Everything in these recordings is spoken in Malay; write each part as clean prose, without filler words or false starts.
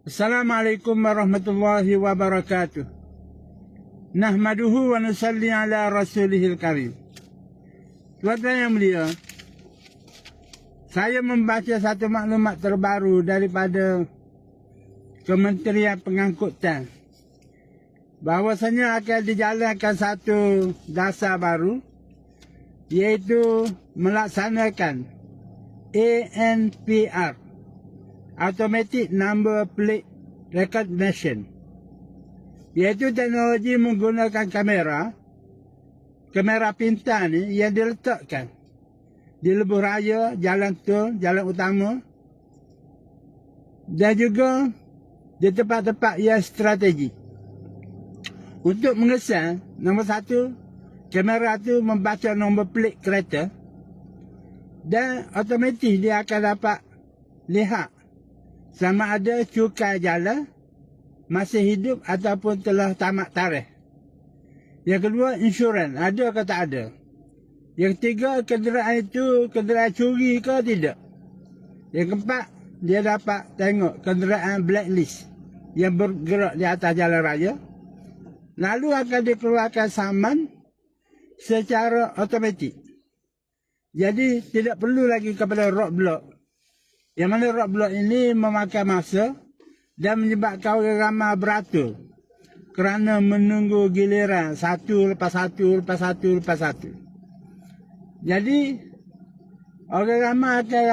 Assalamualaikum warahmatullahi wabarakatuh. Nahmaduhu wa nusalli ala rasulihil karim. Tuan-tuan yang mulia, saya membaca satu maklumat terbaru daripada Kementerian Pengangkutan bahawasanya akan dijalankan satu dasar baru, iaitu melaksanakan ANPR, Automatic Number Plate Recognition, iaitu teknologi menggunakan kamera pintar ni yang diletakkan di lebuh raya, jalan tol, jalan utama dan juga di tempat-tempat yang strategi. Untuk mengesan, nombor satu, kamera tu membaca nombor plate kereta dan otomatis dia akan dapat lihat sama ada cukai jalan, masih hidup ataupun telah tamat tarikh. Yang kedua, insurans, ada ke tak ada. Yang ketiga, kenderaan itu kenderaan curi ke tidak. Yang keempat, dia dapat tengok kenderaan blacklist yang bergerak di atas jalan raya. Lalu akan dikeluarkan saman secara otomatik. Jadi tidak perlu lagi kepada roadblock. Yang mana roadblock ini memakan masa dan menyebabkan orang ramai beratur kerana menunggu giliran satu lepas satu lepas satu lepas satu. Jadi orang ramai akan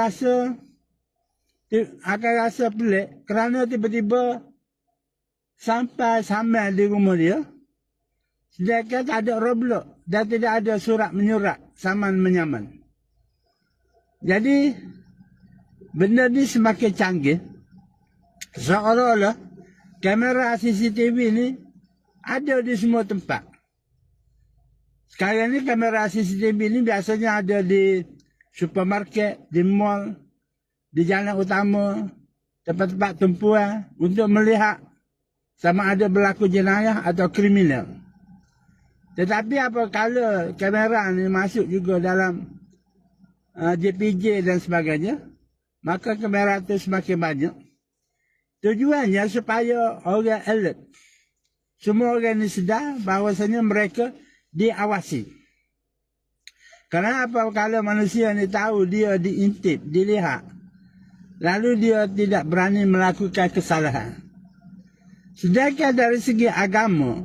rasa pelik kerana tiba-tiba sampai di rumah dia sedangkan tak ada roadblock dan tidak ada surat menyurat saman menyaman. Jadi benda ni semakin canggih, seolah-olah kamera CCTV ni ada di semua tempat. Sekarang ni kamera CCTV ni biasanya ada di supermarket, di mall, di jalan utama, tempat-tempat tumpuan untuk melihat sama ada berlaku jenayah atau kriminal. Tetapi apabila kamera ni masuk juga dalam JPJ dan sebagainya, maka kamera itu semakin banyak. Tujuannya supaya orang alert. Semua orang ini sedar bahawasanya mereka diawasi. Kerana kalau manusia ni tahu dia diintip, dilihat, lalu dia tidak berani melakukan kesalahan. Sedangkan dari segi agama,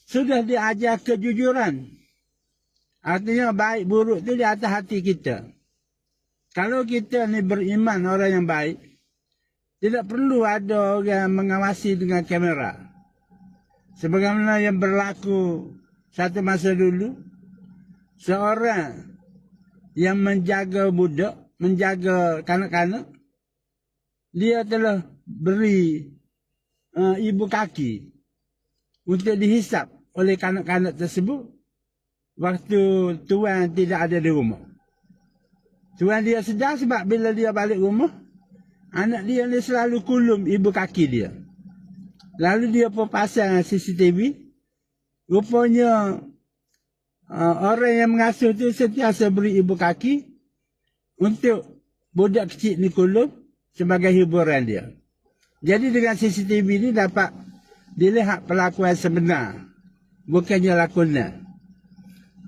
sudah diajar kejujuran. Artinya baik buruk itu di atas hati kita. Kalau kita ni beriman orang yang baik, tidak perlu ada orang mengawasi dengan kamera. Sebagaimana yang berlaku satu masa dulu, seorang yang menjaga budak, menjaga kanak-kanak, dia telah beri ibu kaki untuk dihisap oleh kanak-kanak tersebut waktu tuan tidak ada di rumah. Tuan dia sedar sebab bila dia balik rumah, anak dia ni selalu kulum ibu kaki dia. Lalu dia pun pasang CCTV. Rupanya orang yang mengasuh tu sentiasa beri ibu kaki untuk budak kecil ni kulum sebagai hiburan dia. Jadi dengan CCTV ni dapat dilihat pelakuan sebenar, bukannya lakonan.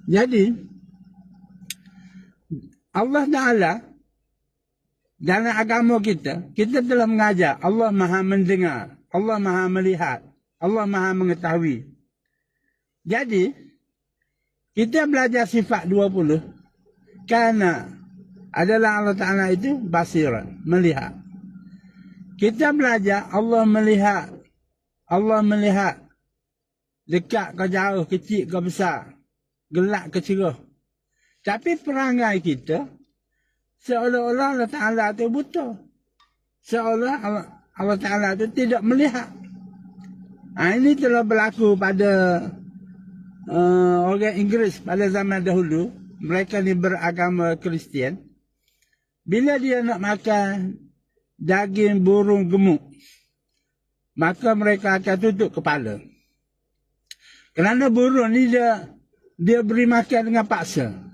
Jadi Allah Ta'ala dalam agama kita telah mengajar Allah Maha mendengar, Allah Maha melihat, Allah Maha mengetahui. Jadi kita belajar sifat 20 kerana adalah Allah Ta'ala itu basiran, melihat. Kita belajar Allah melihat dekat ke jauh, kecil ke besar, gelap ke cerah. Tapi perangai kita seolah-olah Allah Ta'ala itu buta. Seolah Allah Ta'ala itu tidak melihat. Ini telah berlaku pada orang Inggeris pada zaman dahulu. Mereka ni beragama Kristian. Bila dia nak makan daging burung gemuk, maka mereka akan tutup kepala. Kerana burung ni dia beri makan dengan paksa.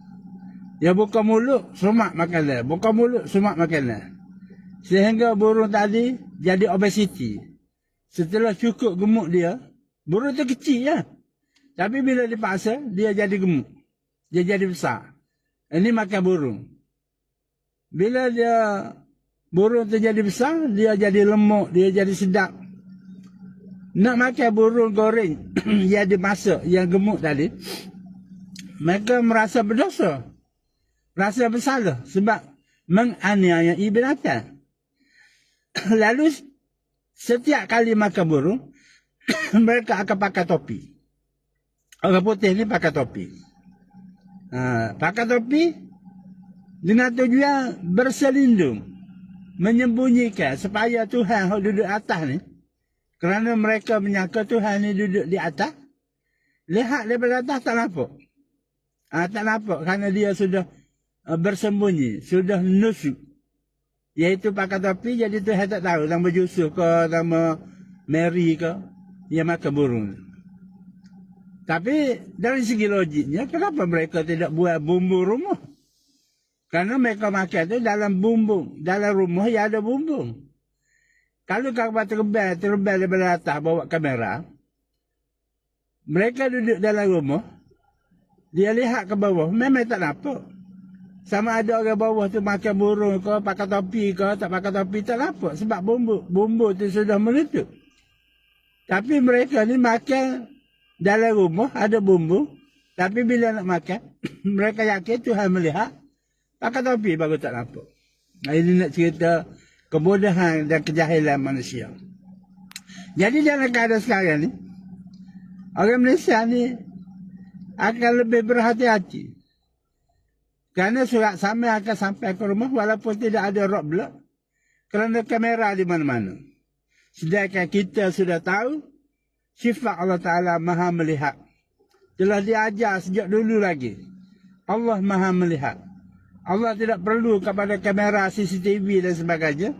Dia buka mulut, semak makanan. Buka mulut, semak makanan. Sehingga burung tadi jadi obesiti. Setelah cukup gemuk dia, burung tu kecil ya. Tapi bila dipaksa, dia jadi gemuk. Dia jadi besar. Ini makan burung. Bila burung tu jadi besar, dia jadi lemuk, dia jadi sedap. Nak makan burung goreng yang dimasak, yang gemuk tadi, mereka merasa berdosa. Rasa bersalah sebab menganiayai binatang. Lalu setiap kali makan burung, mereka akan pakai topi. Orang putih ni pakai topi. Pakai topi dengan tujuan berselindung, menyembunyikan supaya Tuhan yang duduk atas ni, kerana mereka menyangka Tuhan ni duduk di atas, lihat daripada atas tak nampak. Tak nampak kerana dia sudah bersembunyi, sudah nusuk. Iaitu pakai topi, jadi Tuhan tak tahu nama Yusuf ke, nama Mary ke, yang makan burung. Tapi dari segi logiknya, kenapa mereka tidak buat bumbu rumah? Kerana mereka makan tu dalam bumbu, dalam rumah yang ada bumbu. Kalau kapal terbang daripada atas bawa kamera, mereka duduk dalam rumah, dia lihat ke bawah, memang tak nampak. Sama ada orang bawah tu makan burung ke, pakai topi ke, tak pakai topi, tak nampak. Sebab bumbu tu sudah menutup. Tapi mereka ni makan dalam rumah, ada bumbu. Tapi bila nak makan, mereka yakin Tuhan melihat, pakai topi baru tak nampak. Ini nak cerita kebodohan dan kejahilan manusia. Jadi dalam keadaan sekarang ni, orang Malaysia ni akan lebih berhati-hati. Kerana surat samai akan sampai ke rumah walaupun tidak ada rock block. Kerana kamera di mana-mana. Sedangkan kita sudah tahu sifat Allah Ta'ala maha melihat. Telah diajar sejak dulu lagi. Allah maha melihat. Allah tidak perlu kepada kamera CCTV dan sebagainya.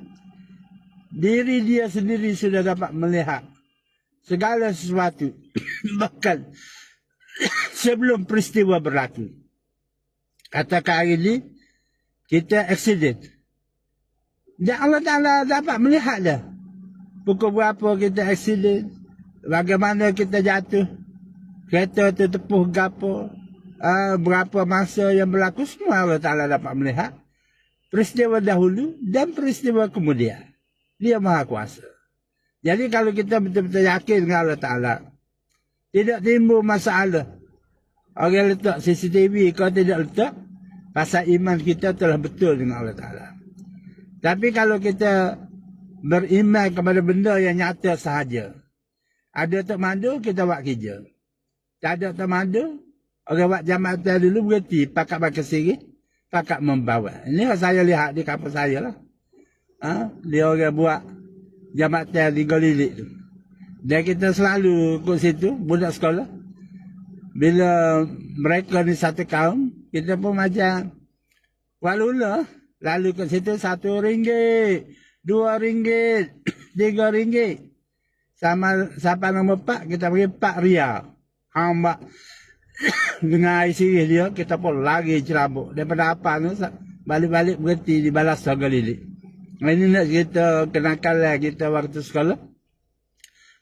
Diri dia sendiri sudah dapat melihat segala sesuatu. Bahkan sebelum peristiwa berlaku. Katakan hari ini, kita accident. Dan Allah Ta'ala dapat melihat dah. Pukul berapa kita accident. Bagaimana kita jatuh. Kereta tu tepuh gapo. Berapa masa yang berlaku. Semua Allah Ta'ala dapat melihat. Peristiwa dahulu dan peristiwa kemudian. Dia maha kuasa. Jadi kalau kita betul-betul yakin dengan Allah Ta'ala. Tidak timbul masalah. Orang letak CCTV kalau tidak letak. Pasal iman kita telah betul dengan Allah Ta'ala. Tapi kalau kita beriman kepada benda yang nyata sahaja. Ada tak mandu, kita buat kerja. Tak ada tak mandu, orang buat jambatan dulu berhenti. Pakat sendiri, pakat membawa. Ini yang saya lihat di kapal saya lah. Dia orang buat jambatan di Golilik tu. Dan kita selalu ikut situ, budak sekolah. Bila mereka ni satu kaum, kita pun macam walula, lalu ke situ RM1, RM2, RM3. Sama siapa nombor 4, kita bagi RM4. Hamba dengan air sirih dia, kita pun lagi cerabuk. Daripada apa tu, balik-balik berhenti di balas Golilik. Ini nak cerita kenakalan kita waktu sekolah.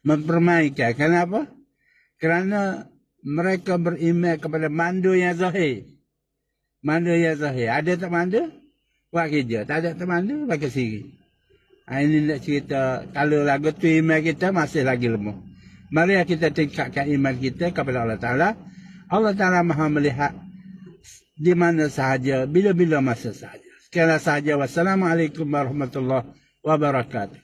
Mempermainkan. Kenapa? Kerana mereka beriman kepada mandu yang zahir. Mandu yang zahir. Ada tak mandu? Buat kerja. Tak ada tak mandu? Pakai siri. Ini nak cerita. Kalau lagu tu iman kita masih lagi lemah. Mari kita tingkatkan iman kita kepada Allah Ta'ala. Allah Ta'ala maha melihat di mana sahaja, bila-bila masa sahaja. Sekianlah sahaja. Wassalamualaikum warahmatullahi wabarakatuh.